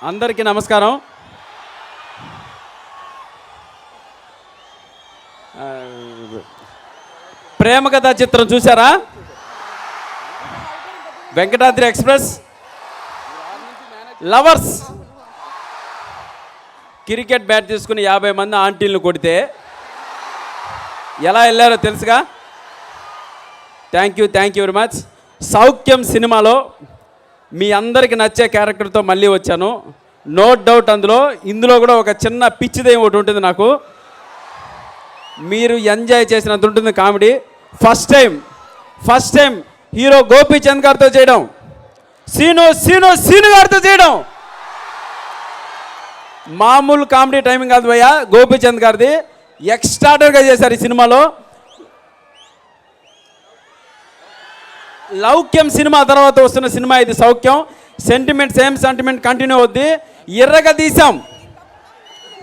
అందరికీ నమస్కారం. ప్రేమ కథా చిత్రం చూసారా? Venkatadri express, lovers. Cricket bat తీసుకుని 50 మంది ఆంటీలను కొడితే ఎలా వెళ్ళారో తెలుసుగా. Thank you very much. సౌఖ్యం సినిమాలో మీ అందరికి నచ్చే క్యారెక్టర్తో మళ్ళీ వచ్చాను. నో డౌట్ ఇందులో కూడా ఒక చిన్న పిచ్చిదేం ఒకటి ఉంటుంది నాకు. మీరు ఎంజాయ్ చేసినంత ఉంటుంది comedy. First time hero Gopichand గారితో చేయడం, సీను గారితో చేయడం మామూలు కామెడీ టైమింగ్ కాదు భయ్యా. గోపీచంద్ గారిది ఎక్స్ట్రాడర్గా చేశారు ఈ సినిమాలో. లౌక్యం సినిమా తర్వాత వస్తున్న సినిమా ఇది సౌఖ్యం. సేమ్ సెంటిమెంట్ కంటిన్యూ అవుద్ది. ఎర్రగా తీసాం.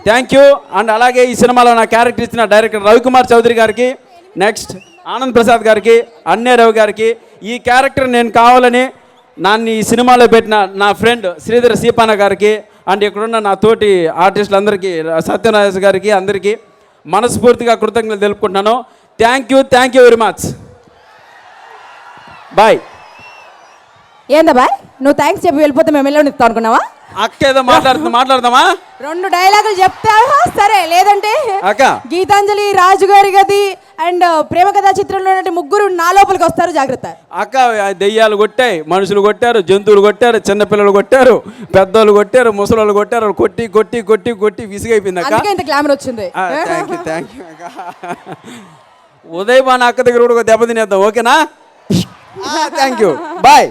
Thank you. అండ్ అలాగే ఈ సినిమాలో నా క్యారెక్టర్ ఇచ్చిన డైరెక్టర్ రవికుమార్ చౌదరి గారికి, నెక్స్ట్ ఆనంద్ ప్రసాద్ గారికి, అన్నే రవి గారికి, ఈ క్యారెక్టర్ నేను కావాలని నన్ను ఈ సినిమాలో పెట్టిన నా ఫ్రెండ్ శ్రీధర్ సీపాన గారికి, అండ్ ఇక్కడున్న నా తోటి ఆర్టిస్టులందరికీ, సత్యనారాయణ గారికి, అందరికీ మనస్ఫూర్తిగా కృతజ్ఞతలు తెలుపుకుంటున్నాను. Thank you very much. Bye. ఏందా బాయ్, నువ్వు థ్యాంక్స్ చెప్పి వెళ్ళిపోతే మేము వెళ్ళి ఇస్తాం అనుకున్నావా? అక్క ఏదో మాట్లాడదామా? 2 డైలాగులు చెప్తావా? సరే, లేదంటే అక్క గీతాంజలి, రాజు గారి గది అండ్ ప్రేమ కథా చిత్రంలో ముగ్గురు నా లోపలికి వస్తారు, జాగ్రత్త. అక్క దెయ్యాలు కొట్టాయి, మనుషులు కొట్టారు, జంతువులు కొట్టారు, చిన్నపిల్లలు కొట్టారు, పెద్దోళ్ళు కొట్టారు, ముసలోళ్ళు కొట్టారు. కొట్టి కొట్టి కొట్టి కొట్టి విసిగైపోయింది అక్క. ఇంత గ్లామర్ వచ్చింది. థ్యాంక్ యూ అక్క. ఉదయ్ బాన అక్క దగ్గర కూడా దెబ్బ తినేద్దాం, ఓకేనా? Thank you. బాయ్.